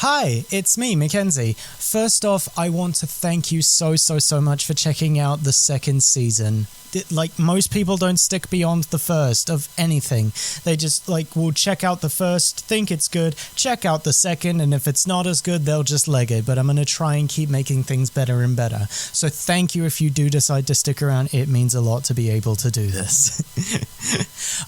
Hi, it's me, Mackenzie. First off, I want to thank you so much for checking out the second season. Like, most people don't stick beyond the first of anything. They just, will check out the first, think it's good, check out the second, and if it's not as good, they'll just leg it. But I'm going to try and keep making things better and better. So thank you if you do decide to stick around. It means a lot to be able to do this.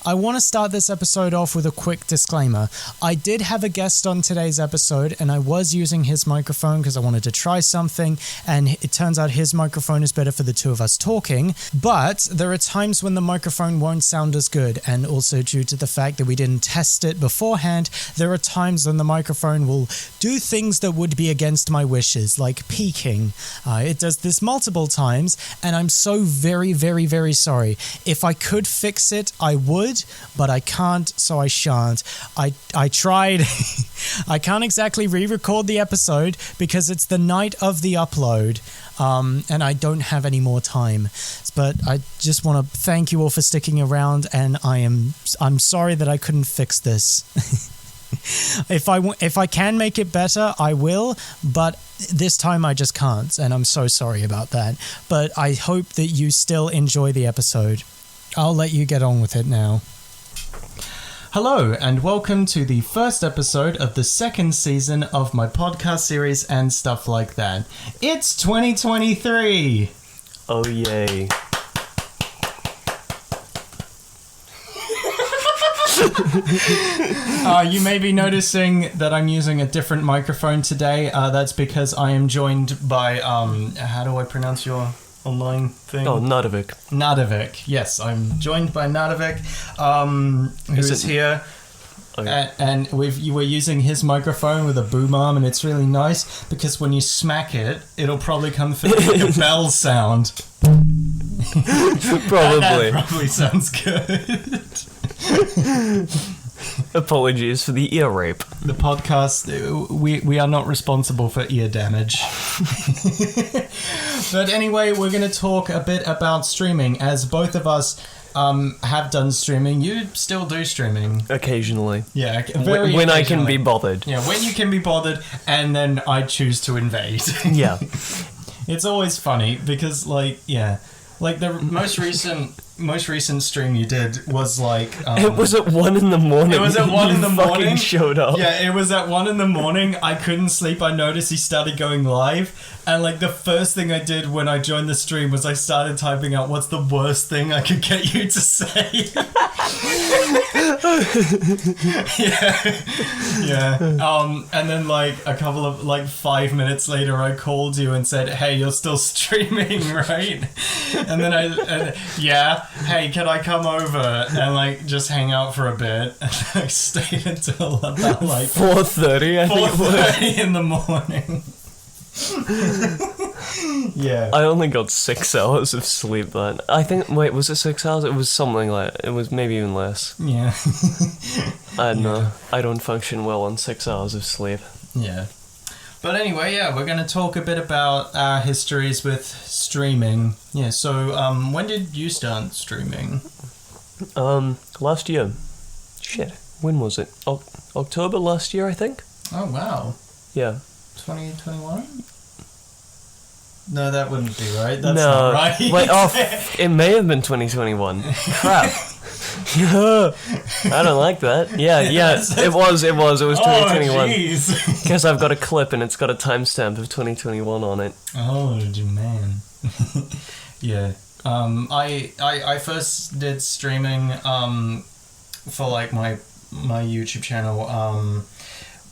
I want to start this episode off with a quick disclaimer. I did have a guest on today's episode, and I was using his microphone because I wanted to try something, and it turns out his microphone is better for the two of us talking, but there are times when the microphone won't sound as good, and also due to the fact that we didn't test it beforehand, there are times when the microphone will do things that would be against my wishes, like peaking. It does this multiple times, and I'm so very sorry. If I could fix it, I would, but I can't, so I shan't. I tried. I can't exactly re-record the episode because it's the night of the upload, and I don't have any more time. But I just want to thank you all for sticking around, and I'm sorry that I couldn't fix this. If I can make it better, I will, but this time I just can't, and I'm so sorry about that. But I hope that you still enjoy the episode. I'll let you get on with it now. Hello, and welcome to the first episode of the second season of my podcast series and stuff like that. It's 2023! Oh, yay. You may be noticing that I'm using a different microphone today. That's because I am joined by, how do I pronounce your online thing? Oh, Nadevik. Nadevik, yes. I'm joined by Nadevik, who is here. Okay. And we're using his microphone with a boom arm, and it's really nice because when you smack it, it'll probably come through like a bell sound. Probably. That probably sounds good. Apologies for the ear rape. The podcast, we are not responsible for ear damage. But anyway, we're going to talk a bit about streaming, as both of us have done streaming. You still do streaming. Occasionally. Yeah, when I can be bothered. Yeah, when you can be bothered, and then I choose to invade. Yeah. It's always funny because, the most recent stream you did was it was at 1 a.m. It was at 1 a.m. Showed up. Yeah, it was at 1 a.m. I couldn't sleep. I noticed he started going live, and the first thing I did when I joined the stream was I started typing out what's the worst thing I could get you to say. yeah. And then a couple of 5 minutes later, I called you and said, "Hey, you're still streaming, right?" And then yeah. Hey, can I come over and just hang out for a bit? And I stayed until about 4:30. 4:30 in the morning. Yeah. I only got 6 hours of sleep then. I think. Wait, was it 6 hours? It was something like. It was maybe even less. Yeah. I don't know. I don't function well on 6 hours of sleep. Yeah. But anyway, yeah, we're going to talk a bit about our histories with streaming. Yeah, so when did you start streaming? Last year. Shit, when was it? October last year, I think? Oh, wow. Yeah. 2021? No, that wouldn't be right. That's not right. Wait, it may have been 2021. Crap. I don't like that. Yeah, it was 2021. Oh, jeez. Because I've got a clip and it's got a timestamp of 2021 on it. Oh, man. Yeah. I first did streaming for my YouTube channel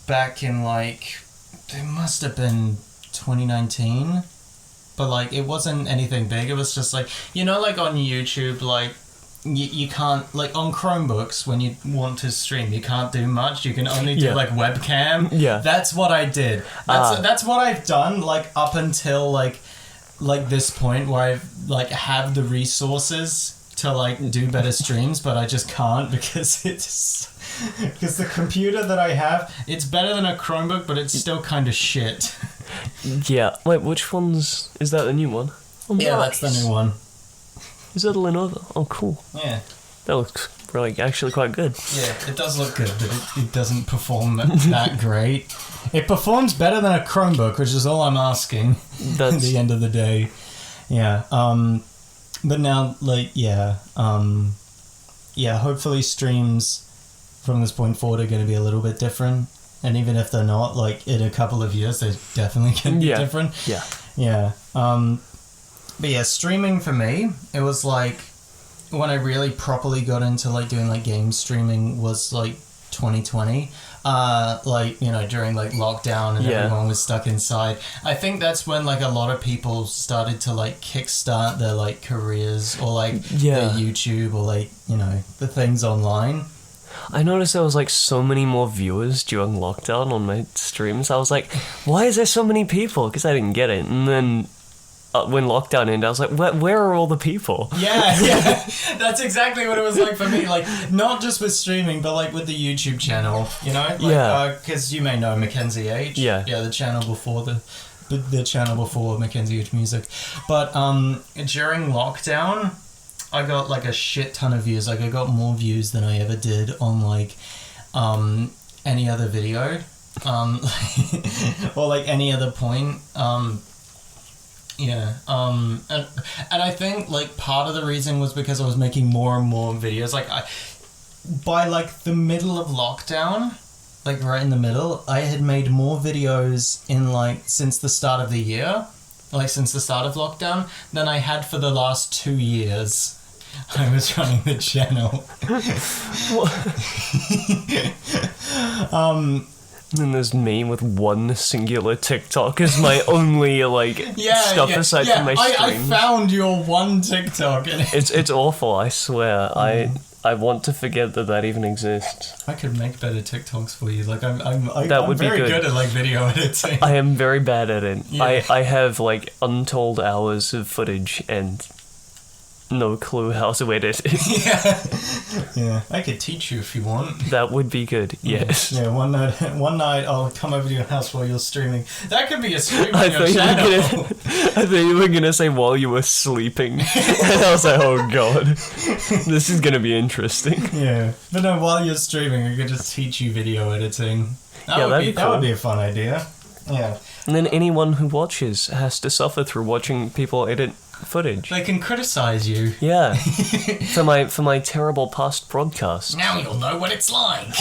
back in it must have been 2019. But it wasn't anything big. It was just on YouTube, you can't, on Chromebooks, when you want to stream, you can't do much. You can only do webcam. Yeah. That's what I did. That's what I've done up until this point where I have the resources to do better streams, but I just can't because because the computer that I have, it's better than a Chromebook, but it's still kind of shit. Yeah. Wait, which one's... Is that the new one? Oh, yeah, nice. That's the new one. Is that a Lenovo? Oh, cool. Yeah. That looks really actually quite good. Yeah, it does look good, but it doesn't perform that great. It performs better than a Chromebook, which is all I'm asking at the end of the day. Yeah. But now, like, hopefully streams from this point forward are going to be a little bit different. And even if they're not, like, in a couple of years, they're definitely going to be different. Yeah. Yeah. But yeah, streaming for me, it was like, when I really properly got into, like, doing, like, game streaming was, like, 2020. Like, you know, during, like, lockdown and everyone was stuck inside. I think that's when, like, a lot of people started to, like, kickstart their, like, careers or, like, their YouTube or, like, you know, the things online. I noticed there was, like, so many more viewers during lockdown on my streams. I was like, why is there so many people? Because I didn't get it. And then when lockdown ended, I was like, where are all the people? Yeah. That's exactly what it was like for me. Like, not just with streaming, but, like, with the YouTube channel, you know? Like, because you may know Mackenzie H. Yeah, the channel before the channel before Mackenzie H Music. But during lockdown, I got, like, a shit ton of views. Like, I got more views than I ever did on, like, any other video. Or, like, any other point. Yeah, and I think, like, part of the reason was because I was making more and more videos. Like, by, like, the middle of lockdown, like, right in the middle, I had made more videos in, like, since the start of the year, like, since the start of lockdown, than I had for the last 2 years. I was running the channel. And there's me with one singular TikTok as my only, like, stuff aside from my streams. I found your one TikTok. And it's awful, I swear. I want to forget that even exists. I could make better TikToks for you. Like, I'm very good at, like, video editing. I am very bad at it. Yeah. I have, like, untold hours of footage and no clue how to edit it. Yeah. I could teach you if you want. That would be good. Yes. Yeah. One night I'll come over to your house while you're streaming. That could be a stream on your channel. I thought you were gonna say while you were sleeping, and I was like, oh god, this is gonna be interesting. Yeah, but no, while you're streaming, I could just teach you video editing. That would be a fun idea. Yeah. And then anyone who watches has to suffer through watching people edit footage. They can criticize you. Yeah. for my terrible past broadcast. Now you'll know what it's like.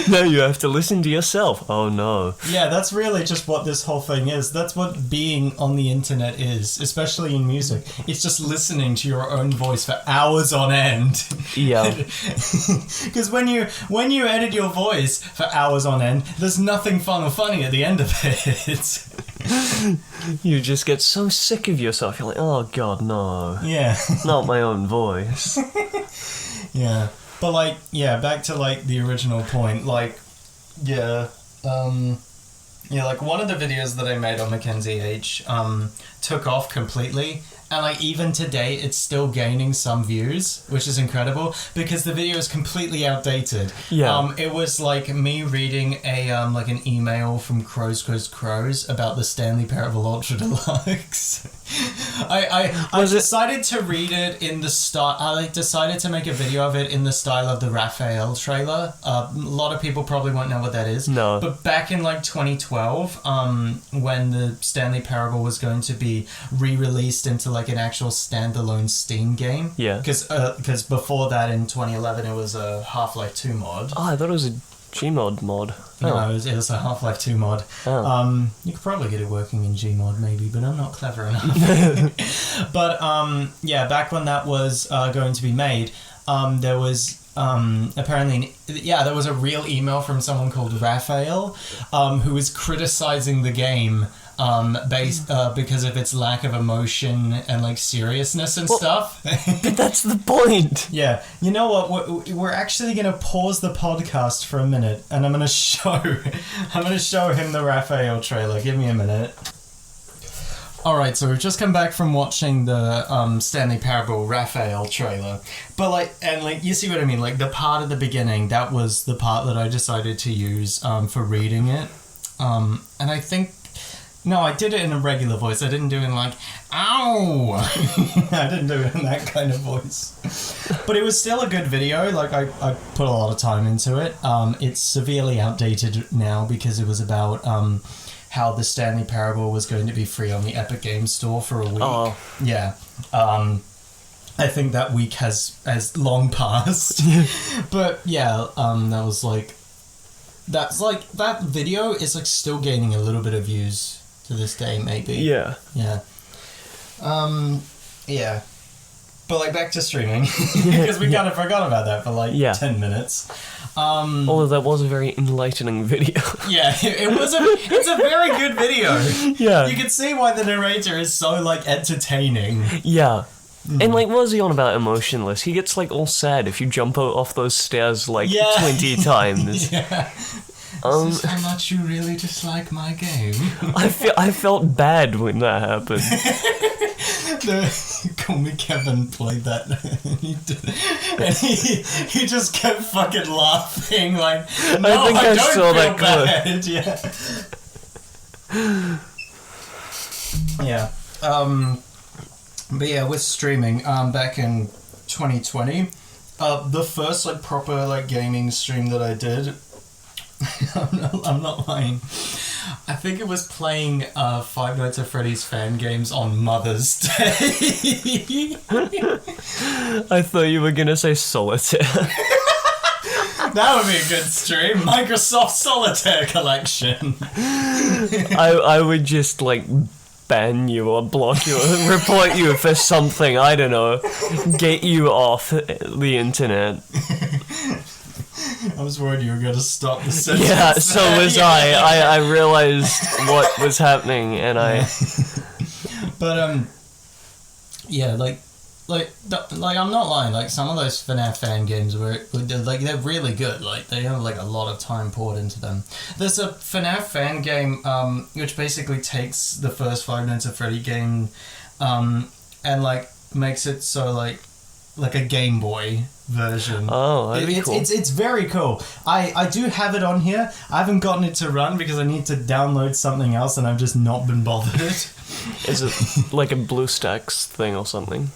Now you have to listen to yourself. Oh no. Yeah, that's really just what this whole thing is. That's what being on the internet is, especially in music. It's just listening to your own voice for hours on end. Yeah. Because when you edit your voice for hours on end, there's nothing fun or funny at the end of it. You just get so sick of yourself. You're like, oh god, no. Yeah. Not my own voice. Yeah. But, like, yeah, back to, like, the original point, like, like, one of the videos that I made on Mackenzie H, took off completely, and, like, even today, it's still gaining some views, which is incredible, because the video is completely outdated. Yeah. It was, like, me reading like, an email from Crows about the Stanley Parable Ultra Deluxe. I decided to read it in the style. I decided to make a video of it in the style of the Raphael trailer. A lot of people probably won't know what that is. No. But back in, like, 2012, when the Stanley Parable was going to be re-released into, like, an actual standalone Steam game. Yeah. Because before that, in 2011, it was a Half-Life 2 mod. Oh, I thought it was a Gmod mod. No, it was a Half-Life 2 mod. Oh. You could probably get it working in Gmod maybe, but I'm not clever enough. But yeah, back when that was going to be made, there was apparently, there was a real email from someone called Raphael, who was criticizing the game because of its lack of emotion and, like, seriousness and stuff. But that's the point. Yeah. You know what? We're actually going to pause the podcast for a minute, and I'm going to show him the Raphael trailer. Give me a minute. Alright, so we've just come back from watching the Stanley Parable Raphael trailer. But, like, you see what I mean? Like, the part at the beginning, that was the part that I decided to use for reading it. And I think No, I did it in a regular voice. I didn't do it in like, ow! I didn't do it in that kind of voice. But it was still a good video. Like, I put a lot of time into it. It's severely outdated now because it was about how the Stanley Parable was going to be free on the Epic Games Store for a week. Oh. Yeah. I think that week has long passed. But yeah, that was like... that video is like still gaining a little bit of views to this day, maybe. Yeah. Yeah. Yeah. But like back to streaming, because we kind of forgot about that for like 10 minutes. Although that was a very enlightening video. Yeah, it's a very good video. Yeah. You can see why the narrator is so like entertaining. Yeah. And like, what was he on about emotionless? He gets like all sad if you jump off those stairs like 20 times. Yeah. Is this how much you really dislike my game? I felt bad when that happened. Call Me Kevin played that, and he just kept fucking laughing like, no, I think I don't saw feel bad. Yeah. But yeah, with streaming, back in 2020, the first like proper like gaming stream that I did, I'm not lying, I think it was playing Five Nights at Freddy's fan games on Mother's Day. I thought you were gonna say Solitaire. That would be a good stream. Microsoft Solitaire Collection. I would just like ban you or block you or report you for something, I don't know, get you off the internet. I was worried you were going to stop the sentence. Yeah, so was I realized what was happening, and I... But, yeah, like, I'm not lying, like, some of those FNAF fan games they're really good, like, they have, like, a lot of time poured into them. There's a FNAF fan game, which basically takes the first Five Nights at Freddy game, and, like, makes it so, like a Game Boy version. Oh, that'd be cool. It's very cool. I do have it on here. I haven't gotten it to run because I need to download something else and I've just not been bothered. Is it like a BlueStacks thing or something?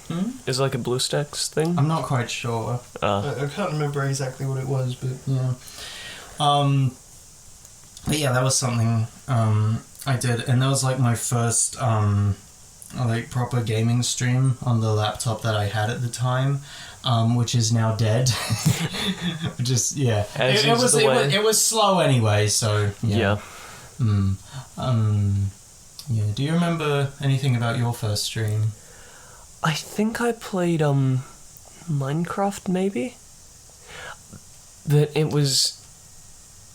Is it like a BlueStacks thing? I'm not quite sure. I can't remember exactly what it was, but yeah. But yeah, that was something I did, and that was like my first like proper gaming stream on the laptop that I had at the time, which is now dead. Which is it was slow anyway, so yeah. Yeah. Do you remember anything about your first stream? I think I played Minecraft maybe, but it was.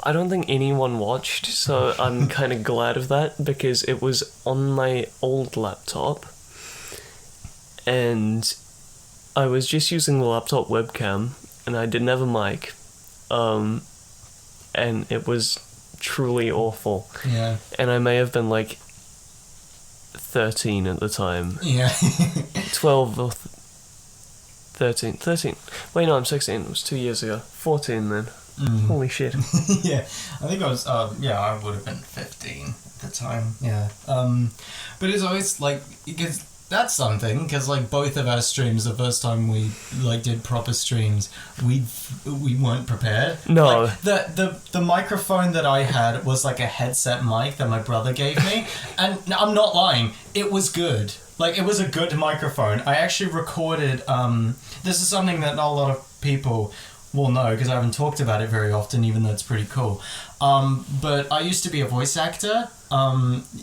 I don't think anyone watched, so I'm kind of glad of that, because it was on my old laptop, and I was just using the laptop webcam, and I didn't have a mic, and it was truly awful. Yeah. And I may have been like 13 at the time. Yeah. 12 or 13. Wait, no, I'm 16. It was 2 years ago. 14 then. Holy shit. Yeah, I think I was, I would have been 15 at the time, yeah. But it's always, like, because that's something, because, like, both of our streams, the first time we, like, did proper streams, we weren't prepared. No. Like, the microphone that I had was, like, a headset mic that my brother gave me, and I'm not lying, it was good. Like, it was a good microphone. I actually recorded, this is something that not a lot of people will know, because I haven't talked about it very often, even though it's pretty cool. But I used to be a voice actor.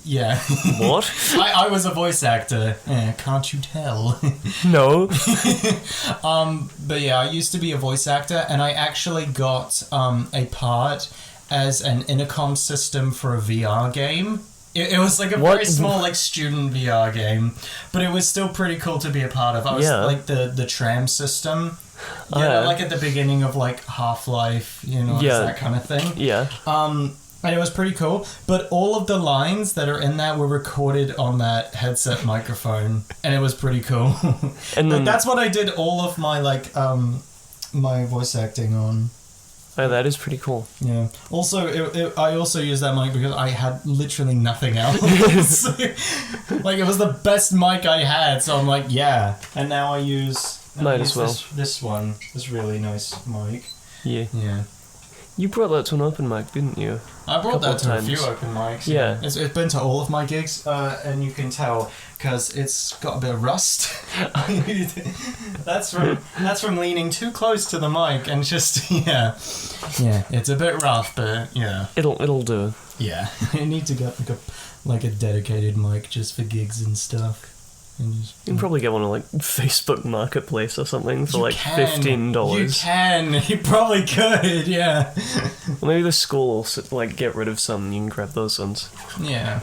Yeah. What? I was a voice actor. Yeah, can't you tell? No. But yeah, I used to be a voice actor, and I actually got a part as an intercom system for a VR game. It was like a very small, like, student VR game, but it was still pretty cool to be a part of. I was like the tram system. Yeah, like at the beginning of like Half-Life, that kind of thing. Yeah. And it was pretty cool. But all of the lines that are in that were recorded on that headset microphone, and it was pretty cool. And like, that's what I did all of my like my voice acting on. Oh, that is pretty cool. Yeah. Also, I also used that mic because I had literally nothing else. Like, it was the best mic I had, so I'm like, yeah. And now I use... Might as well. This one. This really nice mic. Yeah. Yeah. You brought that to an open mic, didn't you? I brought that to a few open mics. Yeah. It's been to all of my gigs, and you can tell because it's got a bit of rust. That's from leaning too close to the mic and just yeah. It's a bit rough, but yeah. It'll do. Yeah, I need to get like a dedicated mic just for gigs and stuff. And just, you can probably get one on like Facebook Marketplace or something for like $15. You can. You probably could. Yeah. Well, maybe the school will like get rid of some and you can grab those ones. Yeah.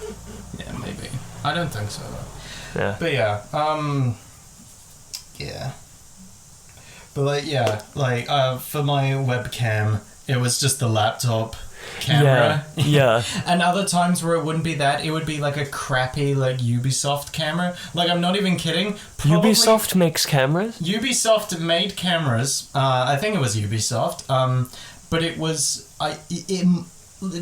Yeah, maybe. I don't think so though. Yeah. But yeah. Yeah. But like for my webcam, it was just the laptop camera. Yeah. And other times where it wouldn't be that, it would be like a crappy like Ubisoft camera. Like, I'm not even kidding. Ubisoft makes cameras? Ubisoft made cameras. I think it was Ubisoft. But it was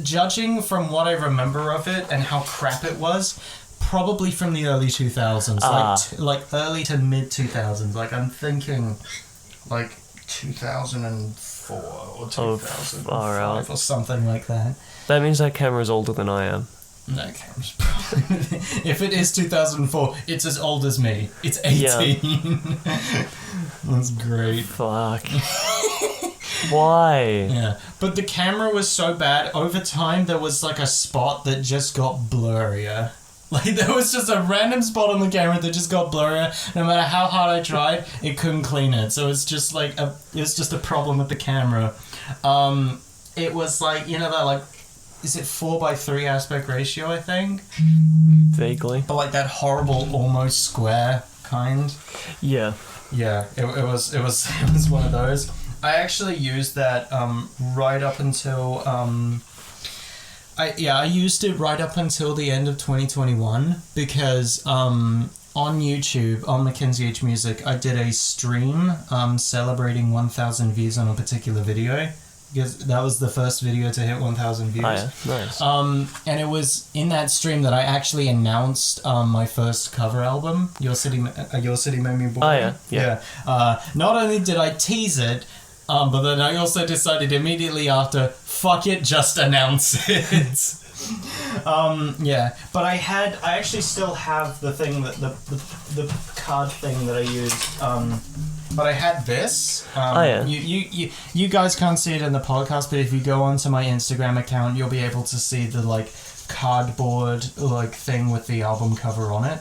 judging from what I remember of it and how crap it was, probably from the early 2000s, like early to mid 2000s. Like, I'm thinking like 2004 or 2005 or something like that. That means that camera's older than I am. That camera's probably... If it is 2004, it's as old as me. It's 18. Yeah. That's great. Fuck. Why? Yeah. But the camera was so bad, over time there was like a spot that just got blurrier. Like, there was just a random spot on the camera that just got blurrier. No matter how hard I tried, it couldn't clean it. So it's just like it's just a problem with the camera. It was like, you know, that like, is it 4:3 aspect ratio, I think? Vaguely. But like that horrible almost square kind. Yeah. Yeah, it was one of those. I actually used that right up until I used it right up until the end of 2021 because on YouTube, on Mackenzie H Music, I did a stream celebrating 1,000 views on a particular video because that was the first video to hit 1,000 views. Oh, yeah. Nice. And it was in that stream that I actually announced my first cover album, Your City Made Me Born. Oh, yeah. Not only did I tease it, but then I also decided immediately after, fuck it, just announce it. But I actually still have the thing that the card thing that I used. But I had this. You guys can't see it in the podcast, but if you go onto my Instagram account, you'll be able to see the like cardboard like thing with the album cover on it.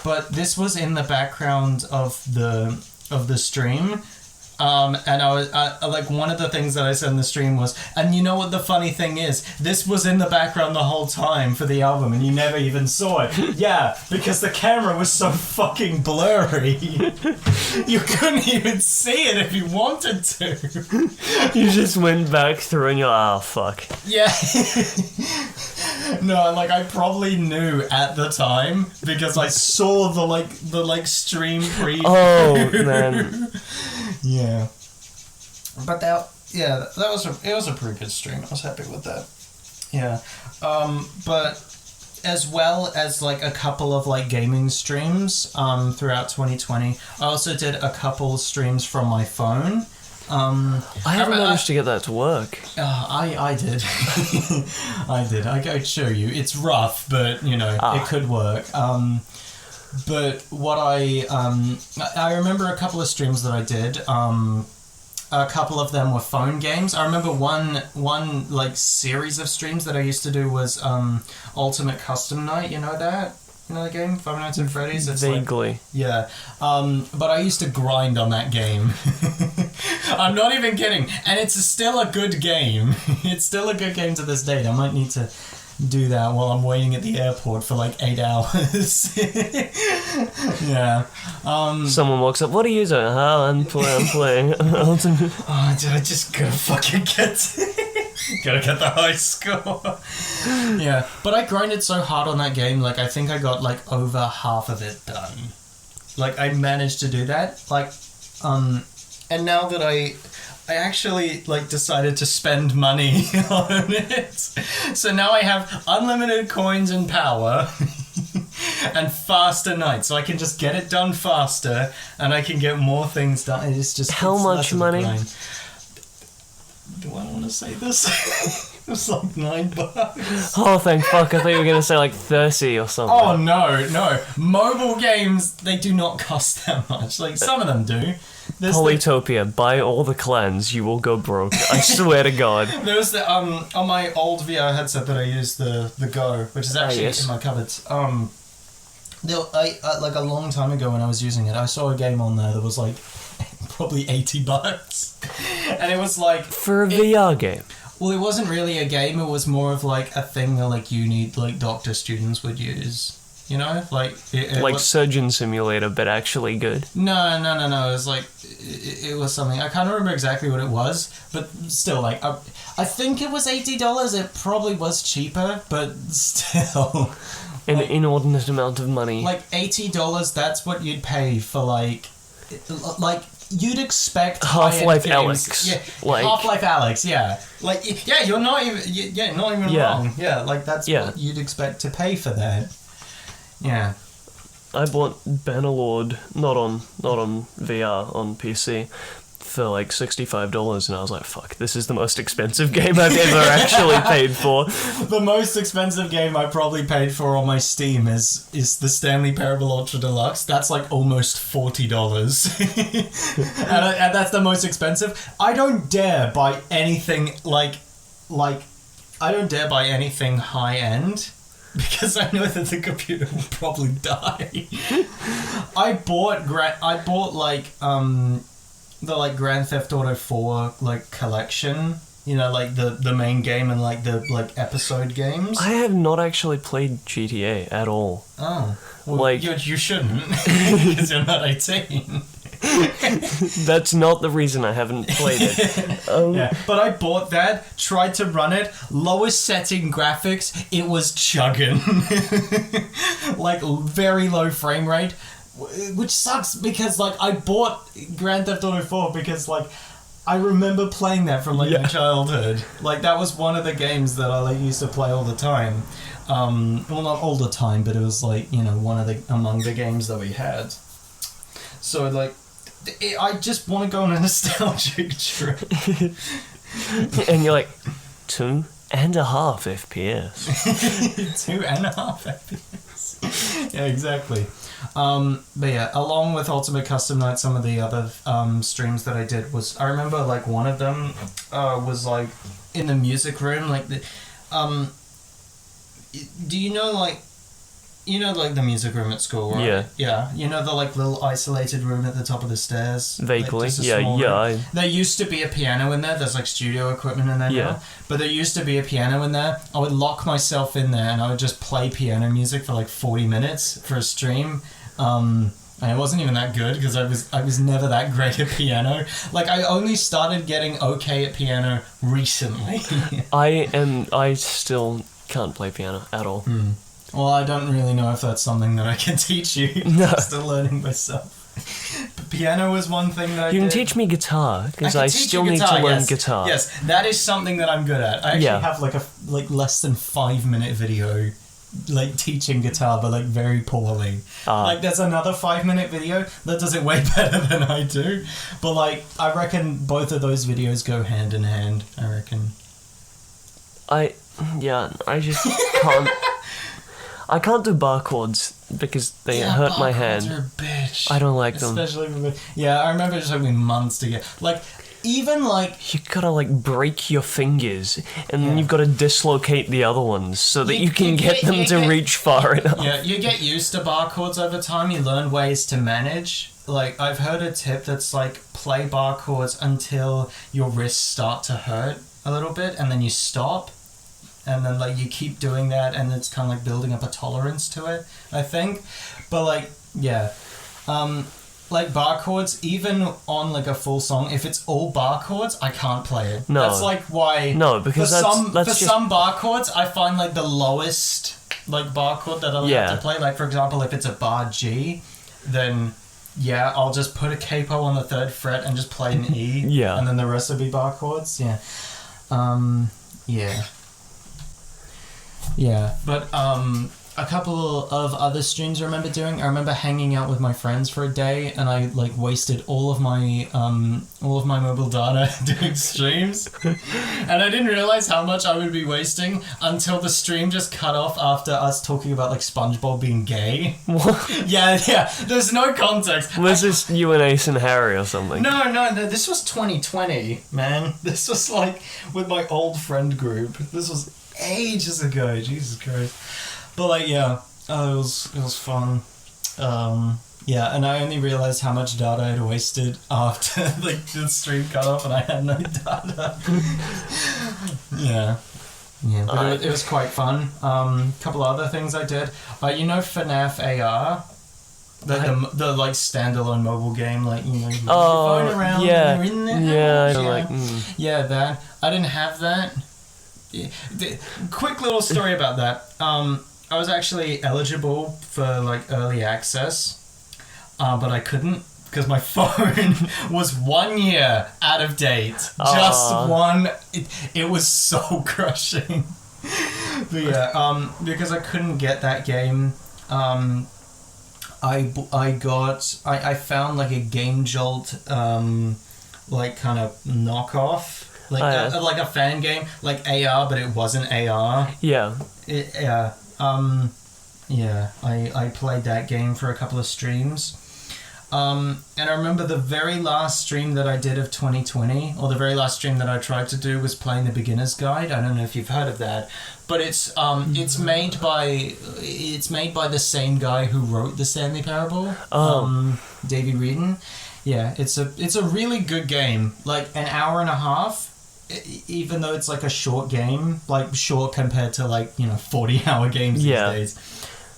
But this was in the background of the stream. And I was like, one of the things that I said in the stream was, and you know what the funny thing is? This was in the background the whole time for the album, and you never even saw it. Yeah, because the camera was so fucking blurry. You couldn't even see it if you wanted to. You just went back through and you're fuck. Yeah. No, like, I probably knew at the time because I saw the stream preview. Oh, man. Yeah. But that was a pretty good stream. I was happy with that. Yeah. But as well as like a couple of like gaming streams throughout 2020, I also did a couple streams from my phone. I haven't managed to get that to work. I did. I did. I could show you. It's rough, but you know, it could work. But what I remember a couple of streams that I did. A couple of them were phone games. I remember one like series of streams that I used to do was Ultimate Custom Night. You know that? You know the game, Five Nights at Freddy's? It's vaguely. Like, yeah. But I used to grind on that game. I'm not even kidding. And it's still a good game. It's still a good game to this date. I might need to do that while I'm waiting at the airport for like 8 hours. Yeah. Someone walks up, what are you doing? Oh, I'm playing. Oh, did I just gotta fucking gotta get the high score. Yeah. But I grinded so hard on that game, like I think I got like over half of it done. Like I managed to do that. Like, and now that I actually like decided to spend money on it. So now I have unlimited coins and power and faster nights. So I can just get it done faster and I can get more things done. It's just How much money? Do I want to say this? It's like $9. Oh, thank fuck. I thought you were going to say like 30 or something. Oh, no. Mobile games, they do not cost that much. Like, some of them do. Polytopia, buy all the clans, you will go broke. I swear to God. There was the, on my old VR headset that I used, the Go, which is actually in my cupboards. Like a long time ago when I was using it, I saw a game on there that was like probably $80. And it was like... For a VR game? Well, it wasn't really a game, it was more of like a thing that like uni, like doctor students would use. You know? Like... Like Surgeon Simulator, but actually good? No. It was like... It was something... I can't remember exactly what it was, but still, like... I think it was $80. It probably was cheaper, but still... An inordinate amount of money. Like $80, that's what you'd pay for like you'd expect Half-Life Alyx. Yeah, like, Half-Life Alyx. Yeah, like yeah, you're not even not even wrong. Yeah, like that's what you'd expect to pay for that. Yeah. I bought Bannerlord not on VR on PC for like $65 and I was like, fuck, this is the most expensive game I've ever actually paid for. The most expensive game I probably paid for on my Steam is the Stanley Parable Ultra Deluxe. That's like almost $40. and that's the most expensive. I don't dare buy anything like I don't dare buy anything high end because I know that the computer will probably die. I bought like the like Grand Theft Auto 4 like collection, you know, like the main game and like the like episode games. I have not actually played GTA at all. Oh, well, like you shouldn't because you're not 18. That's not the reason I haven't played it. Yeah, but I bought that, tried to run it, lowest setting graphics, it was chugging. Like very low frame rate. Which sucks because like I bought Grand Theft Auto 4 because like I remember playing that from like my childhood. Like that was one of the games that I like used to play all the time. Well, not all the time, but it was like, you know, among the games that we had. So like I just want to go on a nostalgic trip. And you're like 2.5 FPS. 2.5 FPS. Yeah, exactly. But yeah, along with Ultimate Custom Night, some of the other streams that I did was, I remember like one of them was like in the music room, like the do you know like the music room at school, right? Yeah. You know the like little isolated room at the top of the stairs? Vaguely. Like, there used to be a piano in there. There's like studio equipment in there now. But there used to be a piano in there. I would lock myself in there and I would just play piano music for like 40 minutes for a stream. And it wasn't even that good because I was never that great at piano. Like I only started getting okay at piano recently. I still can't play piano at all. Well, I don't really know if that's something that I can teach you. No. I'm still learning myself. But piano was one thing that I You can did. teach me guitar, because I still need to learn guitar. Yes, that is something that I'm good at. I actually have like a less than 5-minute video like teaching guitar, but like very poorly. Like there's another 5-minute video that does it way better than I do. But like I reckon both of those videos go hand in hand, I reckon. I just can't. I can't do bar chords because they hurt my hand. Bar chords are a bitch. I don't like them. Especially I remember it took me months to get like even like you gotta like break your fingers and then you've got to dislocate the other ones so that you can get them to reach far enough. Yeah, you get used to bar chords over time. You learn ways to manage. Like I've heard a tip that's like play bar chords until your wrists start to hurt a little bit and then you stop. And then, like, you keep doing that, and it's kind of, like, building up a tolerance to it, I think. But, like, like, bar chords, even on, like, a full song, if it's all bar chords, I can't play it. No. That's, like, why... No, because some bar chords, I find, like, the lowest, like, bar chord that I have to play. Like, for example, if it's a bar G, then yeah, I'll just put a capo on the 3rd fret and just play an E. Yeah. And then the rest will be bar chords. Yeah. Yeah. Yeah. But a couple of other streams I remember doing. I remember hanging out with my friends for a day, and I like wasted all of my mobile data doing streams, and I didn't realize how much I would be wasting until the stream just cut off after us talking about like SpongeBob being gay. What? Yeah. There's no context. Was this you and Ace and Harry or something? No. This was 2020, man. This was like with my old friend group. This was ages ago. Jesus Christ. But like, yeah, it was fun. Yeah, and I only realized how much data I'd wasted after like the stream cut off and I had no data. Yeah, but it was quite fun. Couple other things I did. You know FNAF AR. The like standalone mobile game, like you know, you move your phone around and you're in there. Yeah, that. I didn't have that. Yeah. Quick little story about that. I was actually eligible for like early access, but I couldn't because my phone was 1 year out of date. Just one. It was so crushing. But yeah, because I couldn't get that game, I found like a Game Jolt like kind of knockoff. Like a fan game, like AR, but it wasn't AR. Yeah. I played that game for a couple of streams. And I remember the very last stream that I did of 2020, or the very last stream that I tried to do was playing the Beginner's Guide. I don't know if you've heard of that, but it's made by the same guy who wrote the Stanley Parable, Davey Reedon. Yeah, it's a really good game. Like an hour and a half. Even though it's like a short game, like short compared to like 40-hour games these days,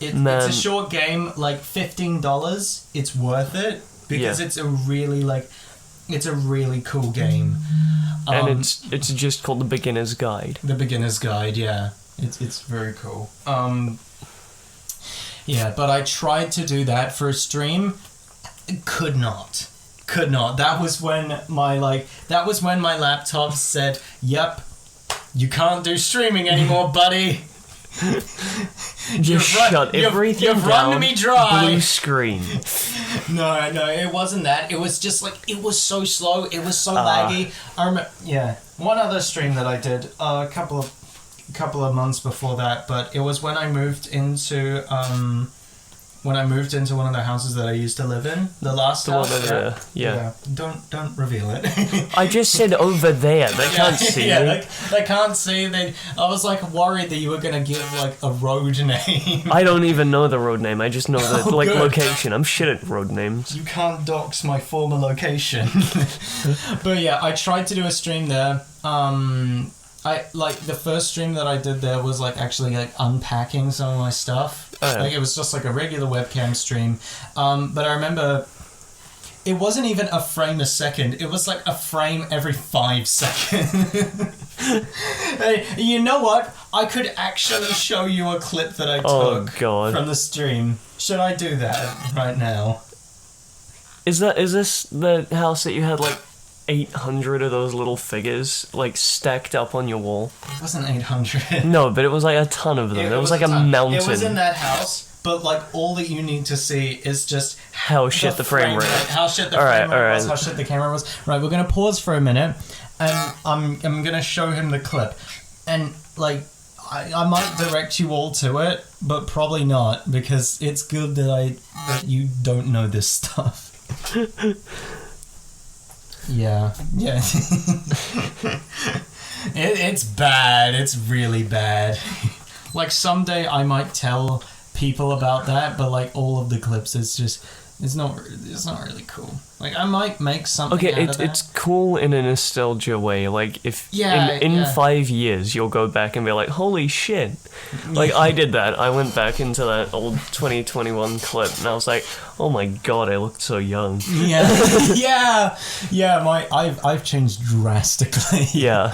it's a short game. Like $15, it's worth it because it's a really cool game. And it's just called the Beginner's Guide. The Beginner's Guide, yeah, it's very cool. Yeah, but I tried to do that for a stream, could not. That was when my laptop said, "Yep, you can't do streaming anymore, buddy." Just shut everything down. You've run me dry. Blue screen. No, it wasn't that. It was just like it was so slow. It was so laggy. I remember. Yeah, one other stream that I did a couple of months before that, but it was when I moved into one of the houses that I used to live in. The last house. One over there. Yeah. Don't reveal it. I just said over there. They can't see me. They can't see. I was like worried that you were gonna give like a road name. I don't even know the road name. I just know the location. I'm shit at road names. You can't dox my former location. But yeah, I tried to do a stream there. The first stream that I did there was like actually like unpacking some of my stuff. Oh, yeah. Like it was just like a regular webcam stream. But I remember it wasn't even a frame a second. It was like a frame every 5 seconds. Hey, you know what? I could actually show you a clip that I took from the stream. Should I do that right now? Is this the house that you had like 800 of those little figures like stacked up on your wall? It wasn't 800. No, but it was like a ton of them. There was like a mountain. It was in that house, but like all that you need to see is just how shit the frame rate. How shit the frame rate was. How shit the camera was. Right, we're gonna pause for a minute, and I'm gonna show him the clip, and like I might direct you all to it, but probably not because it's good that you don't know this stuff. Yeah. It's bad. It's really bad. Like someday I might tell people about that, but like all of the clips, it's not really cool. Like I might make something. Okay, out of that. It's cool in a nostalgia way. Like if in 5 years you'll go back and be like, holy shit! Like I did that. I went back into that old 2021 clip and I was like, oh my god, I looked so young. Yeah. I've changed drastically. Yeah.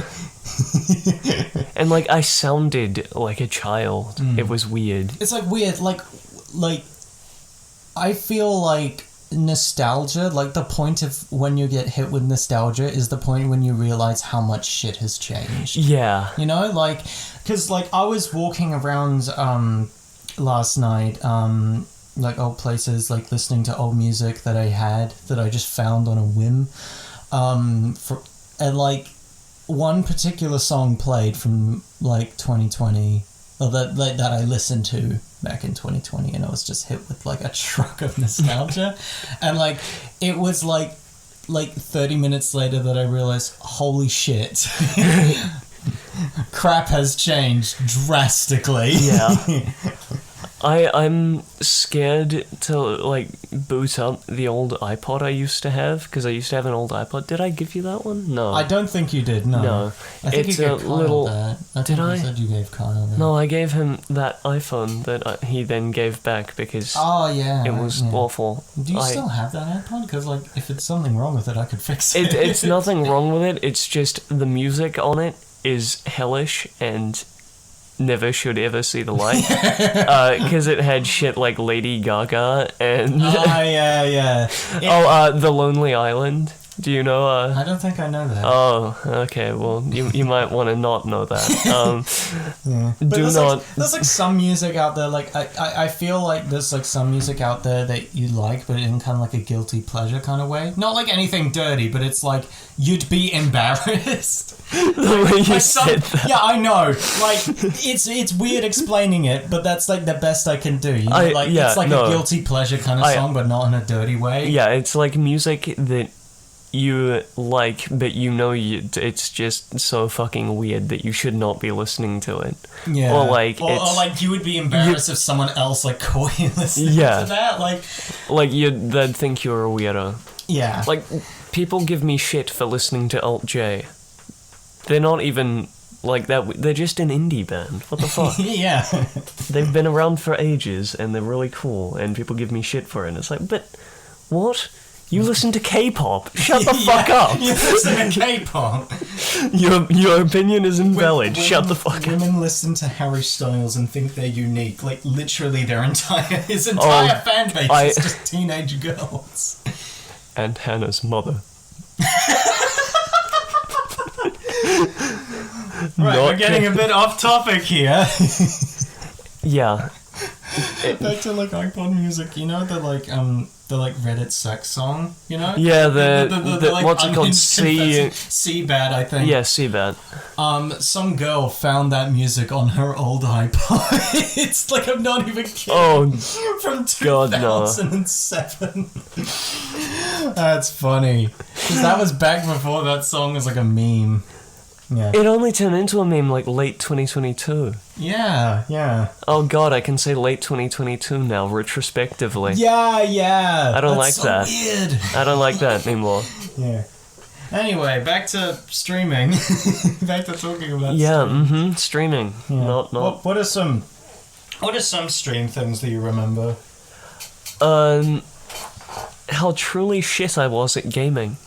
And like I sounded like a child. It was weird. It's like weird. Like I feel like nostalgia, like the point of when you get hit with nostalgia is the point when you realize how much shit has changed. Yeah. You know, like, because like I was walking around last night, like old places, like listening to old music that I just found on a whim, and like one particular song played from like 2020, or that I listened to back in 2020, and I was just hit with like a truck of nostalgia. And like it was like 30 minutes later that I realized, holy shit, crap has changed drastically. Yeah. I'm scared to like boot up the old iPod I used to have, because I used to have an old iPod. Did I give you that one? No. I don't think you did. No. I think it's you a gave Kyle little. that. Did think I? You said you gave Kyle that. No, I gave him that iPhone that he then gave back because Oh yeah. it was awful. Do you still have that iPod? Because like, if it's something wrong with it, I could fix it. It's nothing wrong with it. It's just the music on it is hellish and never should ever see the light, because it had shit like Lady Gaga and yeah. The Lonely Island. Do you know? I don't think I know that. Oh, okay. Well, you might want to not know that. Yeah. But Do there's not. Like, there's like some music out there. Like I feel like there's like some music out there that you like, but in kind of like a guilty pleasure kind of way. Not like anything dirty, but it's like you'd be embarrassed. The way you Like said that. Yeah, I know. Like it's weird explaining it, but that's like the best I can do. You know? It's like a guilty pleasure kind of song, but not in a dirty way. Yeah, it's like music that you like, but you know it's just so fucking weird that you should not be listening to it. Yeah. Or like you would be embarrassed if someone else like caught you listening to that. Like they'd think you're a weirdo. Yeah. Like, people give me shit for listening to Alt J. They're not even like that. They're just an indie band. What the fuck? Yeah. They've been around for ages and they're really cool, and people give me shit for it. And it's like, but what? You listen to K-pop? Shut the fuck up! You listen to K-pop. Your opinion is invalid. Shut the fuck up. Women listen to Harry Styles and think they're unique. Like literally, his entire fan base is just teenage girls. And Hannah's mother. Right, we're getting a bit off topic here. Yeah. Back to like iPod music, you know, the Reddit sex song, you know? Yeah, the like, what's it called? C-Bad, I think. Yeah, C-Bad. Some girl found that music on her old iPod. It's like, I'm not even kidding. Oh, from 2007. God, no. That's funny. Because that was back before that song was like a meme. Yeah. It only turned into a meme like late 2022. Yeah. Oh god, I can say late 2022 now, retrospectively. Yeah. I don't like that. Weird. I don't like that anymore. Yeah. Anyway, back to streaming. Back to talking about streaming. Yeah. Not. What are some stream things that you remember? How truly shit I was at gaming.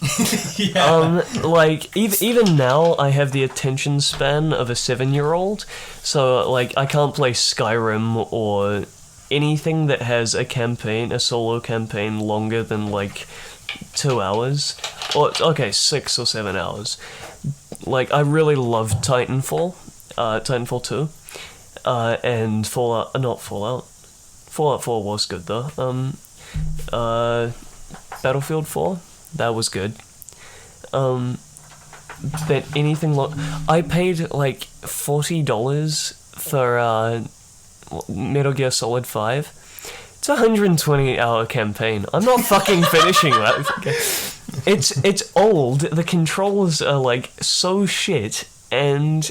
Yeah. Like, even now, I have the attention span of a 7-year-old, so, like, I can't play Skyrim or anything that has a solo campaign longer than, like, 2 hours. Or, 6 or 7 hours. Like, I really loved Titanfall 2, and Fallout 4 was good, though. Battlefield 4, that was good. But anything I paid like $40 for Metal Gear Solid 5. It's a 120-hour campaign. I'm not fucking finishing that. It's old. The controls are like so shit, and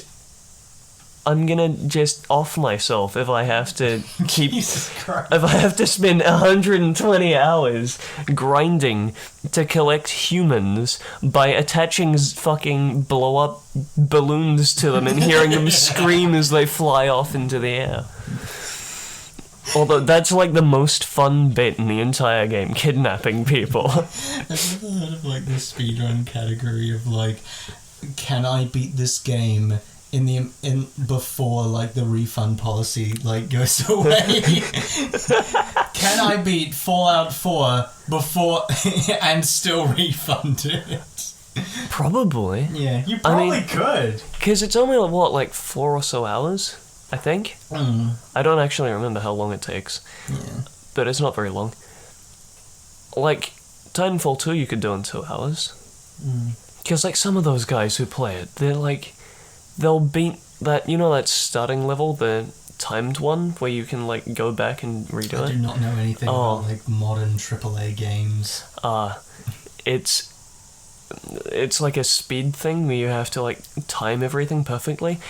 I'm gonna just off myself if I have to if I have to spend 120 hours grinding to collect humans by attaching fucking blow-up balloons to them and hearing them scream as they fly off into the air. Although that's like the most fun bit in the entire game, kidnapping people. Have you ever heard of like the speedrun category of like, can I beat this game before like the refund policy like goes away. Can I beat Fallout 4 before and still refund it? Probably. Yeah, you probably could. Because it's only, like 4 or so hours, I think? I don't actually remember how long it takes. Yeah. But it's not very long. Like, Titanfall 2 you could do in 2 hours. Because, like, some of those guys who play it, they're like... They'll beat that, that starting level, the timed one, where you can, like, go back and redo it? I do not know anything about, like, modern AAA games. It's like a speed thing where you have to, like, time everything perfectly.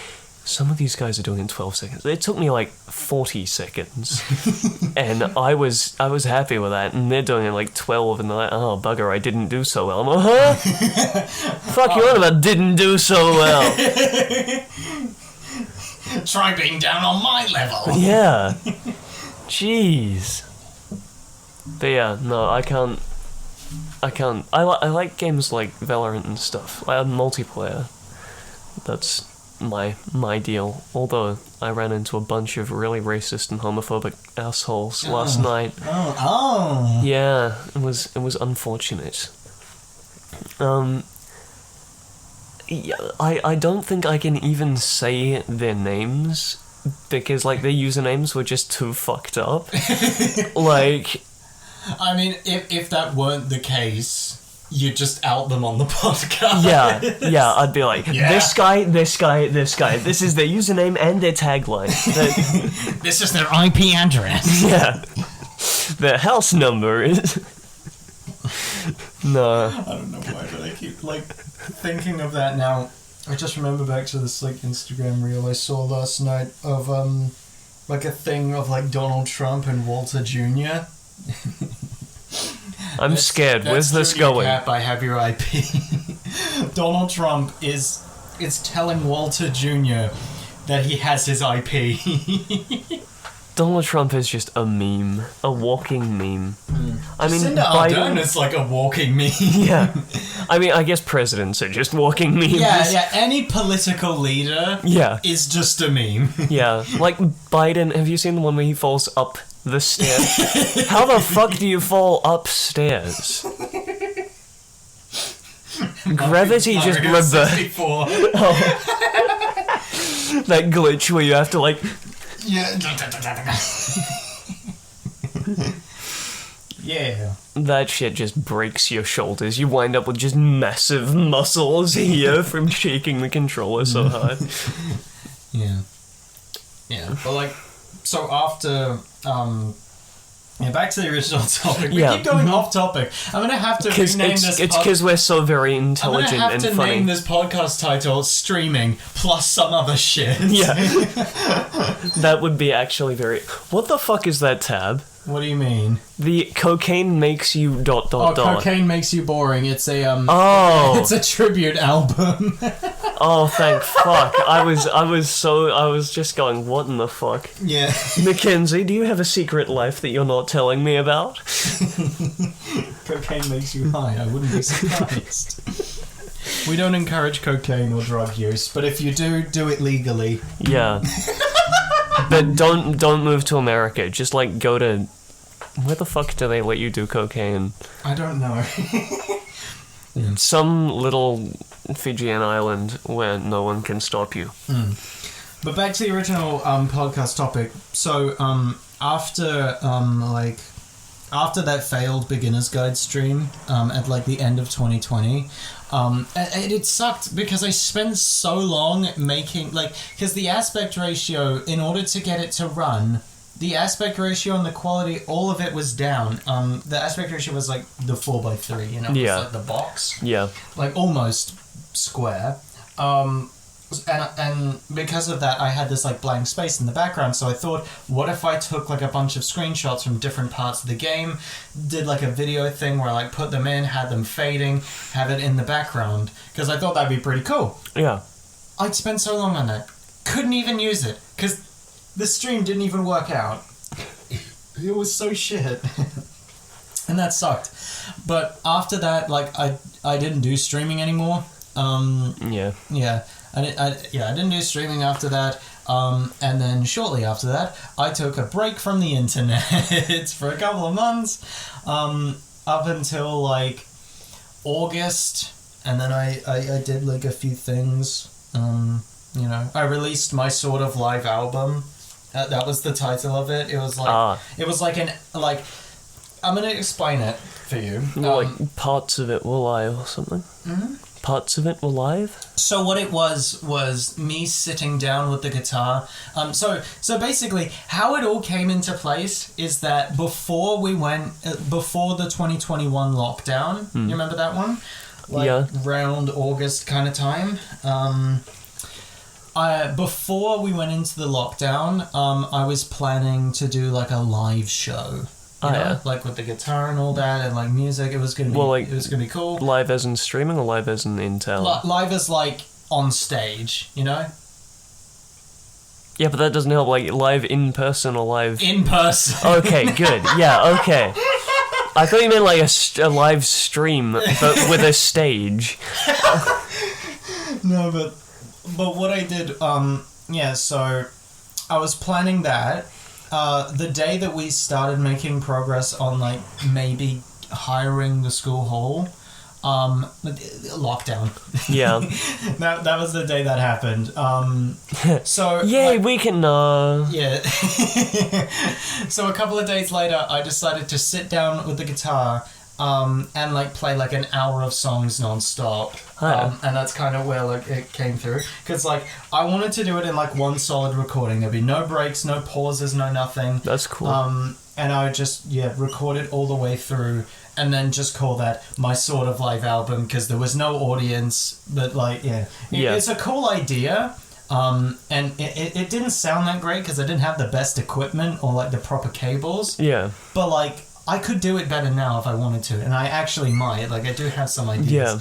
Some of these guys are doing it in 12 seconds. It took me, like, 40 seconds. And I was happy with that, and they're doing it, like, 12, and they're like, oh, bugger, I didn't do so well. I'm like, huh? Fuck you on about didn't do so well. Try being down on my level. Yeah. Jeez. But yeah, no, I can't. I like games like Valorant and stuff. I have multiplayer. That's my deal. Although I ran into a bunch of really racist and homophobic assholes last night. Oh. Yeah, it was unfortunate. Yeah, I don't think I can even say their names because like their usernames were just too fucked up. Like, I mean, if that weren't the case, you'd just out them on the podcast. Yeah, I'd be like, this guy, this guy, this guy. This is their username and their tagline. This is their IP address. Yeah. Their house number is... No. I don't know why, but I keep, like, thinking of that now. I just remember back to this, like, Instagram reel I saw last night of, like, a thing of, like, Donald Trump and Walter Jr., I'm scared. Where's this going? Cap, I have your IP. Donald Trump is telling Walter Jr. that he has his IP. Donald Trump is just a meme, a walking meme. I mean, Jacinda Ardern is like a walking meme. Yeah, I mean, I guess presidents are just walking memes. Yeah. Any political leader, is just a meme. Yeah, like Biden. Have you seen the one where he falls up the stairs? How the fuck do you fall upstairs? Gravity just reverses. That glitch where you have to like. Yeah. Yeah. That shit just breaks your shoulders. You wind up with just massive muscles here from shaking the controller so hard. Yeah. Yeah. But like, so after back to the original topic. We keep going off topic. I'm gonna have to rename this. It's because we're so very intelligent and funny. I'm gonna have to name this podcast title "Streaming" plus some other shit. Yeah, that would be actually very. What the fuck is that tab? What do you mean? The cocaine makes you ... Cocaine makes you boring. It's a it's a tribute album. Oh, thank fuck! I was just going, what in the fuck? Yeah. Mackenzie, do you have a secret life that you're not telling me about? Cocaine makes you high. I wouldn't be surprised. We don't encourage cocaine or drug use, but if you do it legally. Yeah. But don't move to America. Just like go to... Where the fuck do they let you do cocaine? I don't know. Some little Fijian island where no one can stop you. But back to the original podcast topic. So after that failed beginner's guide stream at like the end of 2020, it sucked because I spent so long making because the aspect ratio, in order to get it to run, the aspect ratio and the quality, all of it was down. The aspect ratio was like the 4:3, you know, it was like the box, like almost square. And because of that, I had this like blank space in the background. So I thought, what if I took like a bunch of screenshots from different parts of the game, did like a video thing where I like put them in, had them fading, have it in the background, because I thought that'd be pretty cool. Yeah. I'd spent so long on that, couldn't even use it because the stream didn't even work out. It was so shit. And that sucked. But after that, like I didn't do streaming anymore. Yeah. I didn't do streaming after that. And then shortly after that, I took a break from the internet for a couple of months, up until like August, and then I did like a few things. I released my sort of live album. That was the title of it. It was like I'm gonna explain it for you. Like parts of it were live or something. Mm-hmm. Parts of it were live. So what it was me sitting down with the guitar. So basically, how it all came into place is that before the 2021 lockdown, you remember that one? Around August kind of time. Before we went into the lockdown, I was planning to do like a live show. Like with the guitar and all that, and like music. It was gonna be cool. Live as in streaming, or live as in town? Live as like on stage, you know. Yeah, but that doesn't help. Like live in person or live in person. Okay, good. Yeah, okay. I thought you meant like a live stream, but with a stage. No, but what I did, so I was planning that. The day that we started making progress on like maybe hiring the school hall, lockdown. Yeah. that was the day that happened. So yay, we can. Yeah. So a couple of days later, I decided to sit down with the guitar. And like play like an hour of songs non-stop. And that's kind of where like it came through, because like I wanted to do it in like one solid recording. There'd be no breaks, no pauses, no nothing. That's cool. And I would just record it all the way through, and then just call that my sort of live album, because there was no audience. But like it's a cool idea. And it didn't sound that great because I didn't have the best equipment or like the proper cables. Yeah. But like I could do it better now if I wanted to, and I actually might. Like I do have some ideas.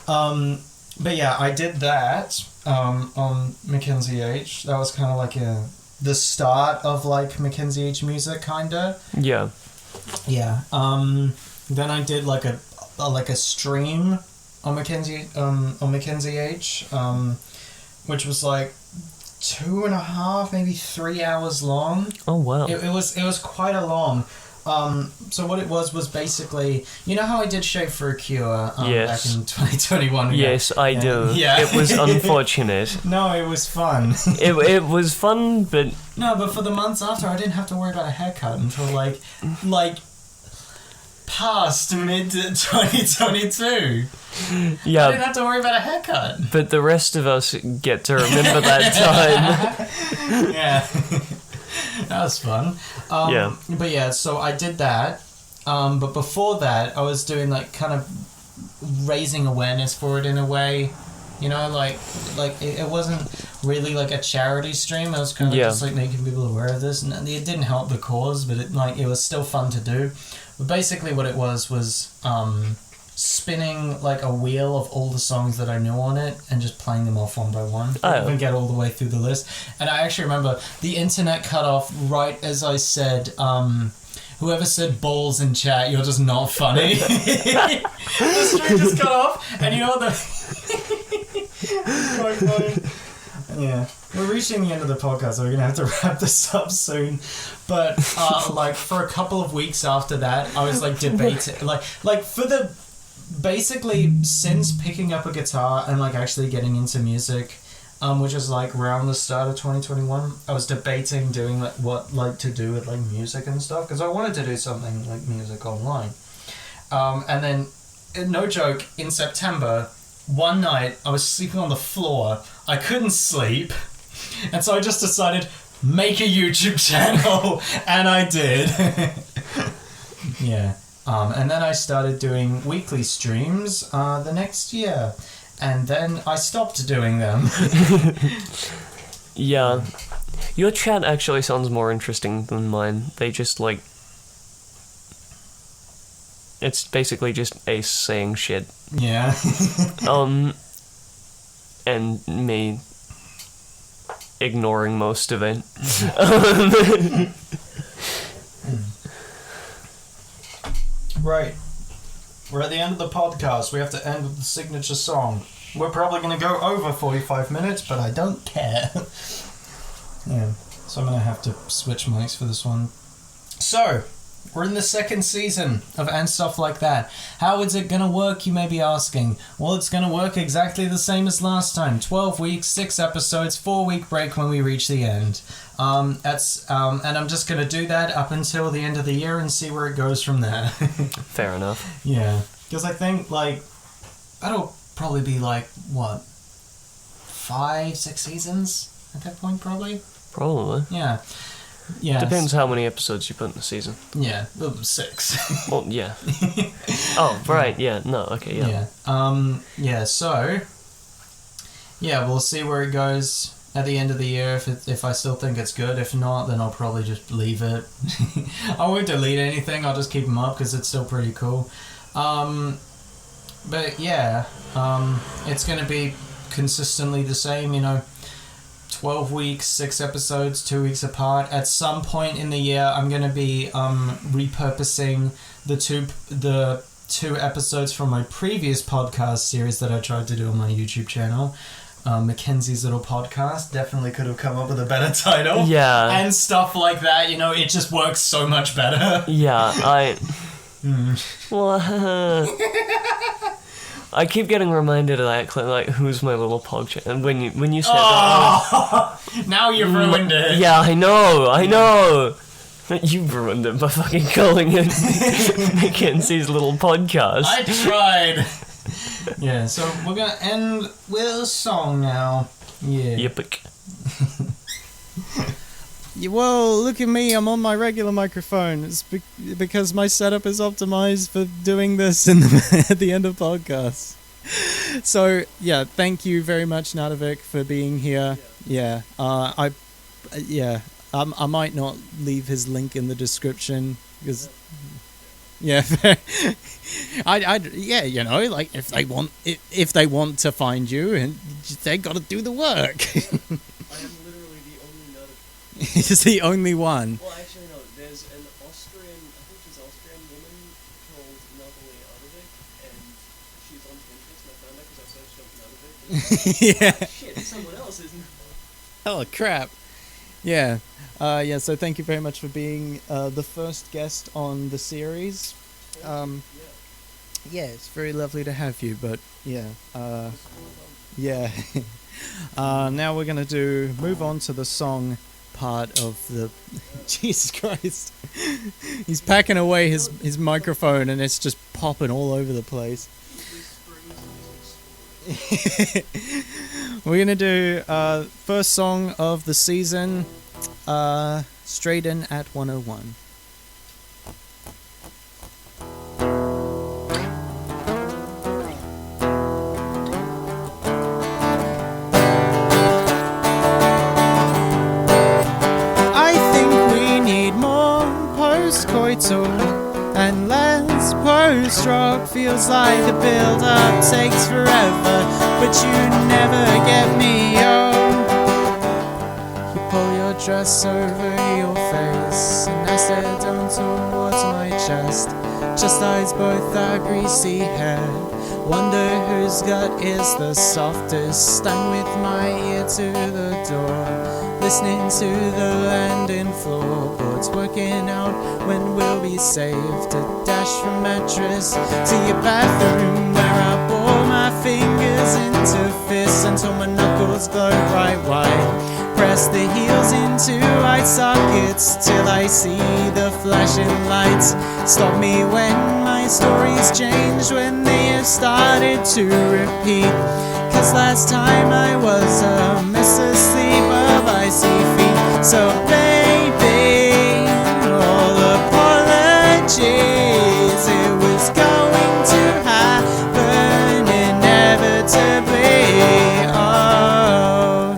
Yeah. But yeah, I did that on Mackenzie H. That was kind of like the start of like Mackenzie H music, kinda. Yeah. Yeah. Then I did like a stream on Mackenzie H, which was like 2.5, maybe 3 hours long. Oh wow. It was quite a long. So what it was basically, you know how I did Shape for a Cure back in 2021? Yes, I do. Yeah. It was unfortunate. No, it was fun. It was fun, but... No, but for the months after, I didn't have to worry about a haircut until like past mid-2022. Yeah. I didn't have to worry about a haircut. But the rest of us get to remember that time. Yeah. That was fun. But yeah, so I did that. But before that, I was doing like kind of raising awareness for it in a way. You know, like it wasn't really like a charity stream. I was kind of just like making people aware of this, and it didn't help the cause, but it was still fun to do. But basically, what it was spinning like a wheel of all the songs that I knew on it and just playing them off one by one and get all the way through the list. And I actually remember the internet cut off right as I said, whoever said balls in chat, you're just not funny. The stream just cut off, and you know what quite funny. Yeah. We're reaching the end of the podcast, so we're going to have to wrap this up soon. But, like, for a couple of weeks after that, I was, like, debating... Like, for the... Basically, since picking up a guitar and, like, actually getting into music, which is, like, around the start of 2021, I was debating doing, like, what, like, to do with, like, music and stuff, because I wanted to do something like music online. And then, no joke, in September, one night, I was sleeping on the floor. I couldn't sleep. And so I just decided, make a YouTube channel. And I did. Yeah. And then I started doing weekly streams the next year. And then I stopped doing them. Yeah. Your chat actually sounds more interesting than mine. They just, like... It's basically just Ace saying shit. Yeah. And me ignoring most of it. Right. We're at the end of the podcast. We have to end with the signature song. We're probably going to go over 45 minutes, but I don't care. Yeah, so I'm going to have to switch mics for this one. So, we're in the second season of And Stuff Like That. How is it going to work, you may be asking? Well, it's going to work exactly the same as last time. 12 weeks, 6 episodes, 4-week break when we reach the end. And I'm just going to do that up until the end of the year and see where it goes from there. Fair enough. Yeah, because I think, like, that'll probably be, like, what, 5-6 seasons at that point, probably? Probably. Yeah. Yeah. Depends how many episodes you put in the season. Yeah, 6. Well, yeah. Oh, right, yeah, no, okay, yeah. Yeah. So, yeah, we'll see where it goes at the end of the year if I still think it's good. If not, then I'll probably just leave it. I won't delete anything, I'll just keep them up because it's still pretty cool. But yeah, it's going to be consistently the same, 12 weeks, 6 episodes, 2 weeks apart. At some point in the year, I'm going to be repurposing the two episodes from my previous podcast series that I tried to do on my YouTube channel. Mackenzie's Little Podcast. Definitely could have come up with a better title. Yeah. And stuff like that, it just works so much better. Yeah, Well, I keep getting reminded of that clip, like, who's my little podcast? And when you said that... Now you've ruined it. Yeah, I know! You ruined it by fucking calling it Mackenzie's Little Podcast. I tried! Yeah, so we're gonna end with a song now. Yeah. Yippik. Well, look at me, I'm on my regular microphone. It's because my setup is optimized for doing this at the end of podcasts. So, yeah, thank you very much, Nadevik, for being here. Yeah, I might not leave his link in the description, because... Yeah, like, if they want to find you, and they got to do the work. I am literally the only Nadevik. He's the only one. Well, actually, no. There's an Austrian, I think she's an Austrian woman called Nadevik, and she's on Pinterest, and I found her because I searched up Nadevik. Yeah. Shit, someone else isn't. Oh, crap. Yeah. So thank you very much for being the first guest on the series. Yeah, it's very lovely to have you, but yeah. Yeah. Now we're going to move on to the song part of the... Jesus Christ. He's packing away his microphone and it's just popping all over the place. We're going to do first song of the season, Straight In at 101. And less post-rock. Feels like the build-up takes forever, but you never get me, You pull your dress over your face, and I stare down towards my chest. Just eyes, both our greasy hair. Wonder whose gut is the softest. I'm with my ear to the door, listening to the landing floorboards, working out when we'll be safe to dash from mattress to your bathroom, where I bore my fingers into fists until my knuckles glow bright white. Press the heels into eye sockets till I see the flashing lights. Stop me when my stories change, when they have started to repeat. 'Cause last time I was a mess asleep of icy feet. So baby, all apologies. It was going to happen inevitably. Oh.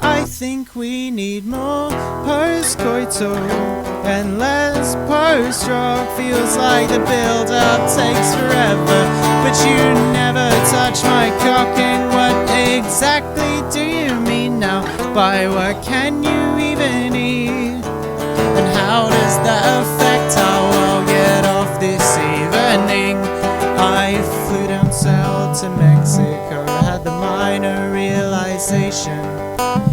I think we need more post-coital Endless post-rock feels like the build-up takes forever, but you never touch my cock. And what exactly do you mean now? By what can you even eat? And how does that affect how I'll get off this evening? I flew down south to Mexico, had the minor realization.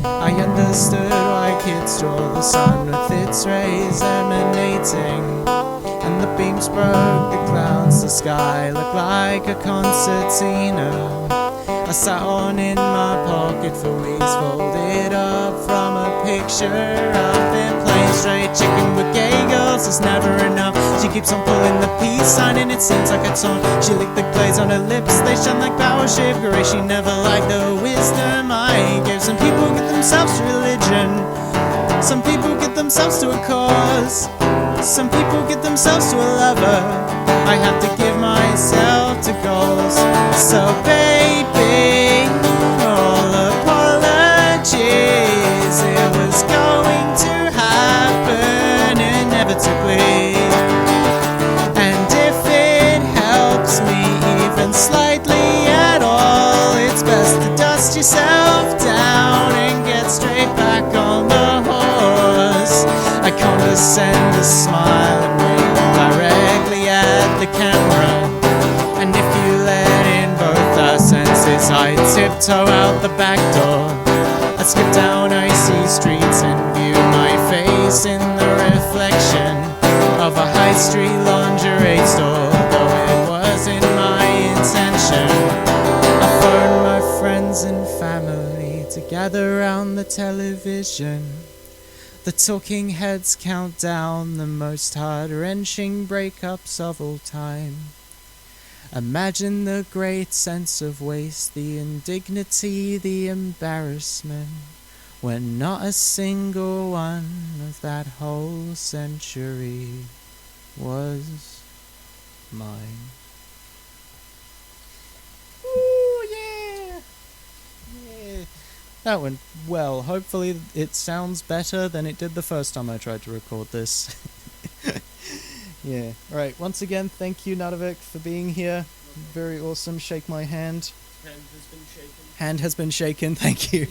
I understood why kids draw the sun with its rays emanating, and the beams broke the clouds, the sky looked like a concertina. I sat on in my pocket for weeks, folded up from a picture of them playing straight chicken with gay girls. It's never enough. She keeps on pulling the peace sign and it seems like a taunt. She licked the glaze on her lips, they shine like power shave gray. She never liked the wisdom I gave. Some people get themselves to religion, some people get themselves to a cause, some people get themselves to a lover. I have to give myself to goals. So baby, all apologies, it was going to happen inevitably. And if it helps me even slightly at all, it's best to dust yourself down and get straight back on the horse. I condescend to smile and wave directly at the camera, and if you let in both our senses, I tiptoe out the back door. I skip down icy streets and view my face in the reflection of a high street lingerie store, though it wasn't my intention. I phoned my friends and family to gather round the television. The talking heads count down the most heart-wrenching breakups of all time. Imagine the great sense of waste, the indignity, the embarrassment, when not a single one of that whole century was mine. Ooh, yeah! Yeah. That went well. Hopefully it sounds better than it did the first time I tried to record this. Yeah. Alright, once again, thank you, NadevikS, for being here. Very awesome. Shake my hand. Hand has been shaken. Hand has been shaken, thank you.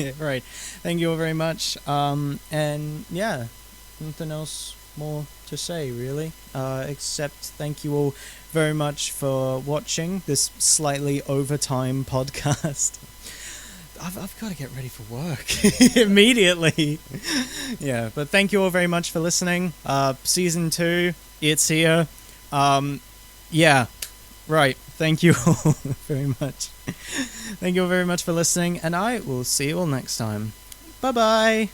Yeah, right. Thank you all very much. And yeah, nothing else more to say, really. Except thank you all very much for watching this slightly overtime podcast. I've got to get ready for work immediately. Yeah, but thank you all very much for listening. Season 2, it's here. Yeah, right. Thank you all very much. Thank you all very much for listening, and I will see you all next time. Bye-bye.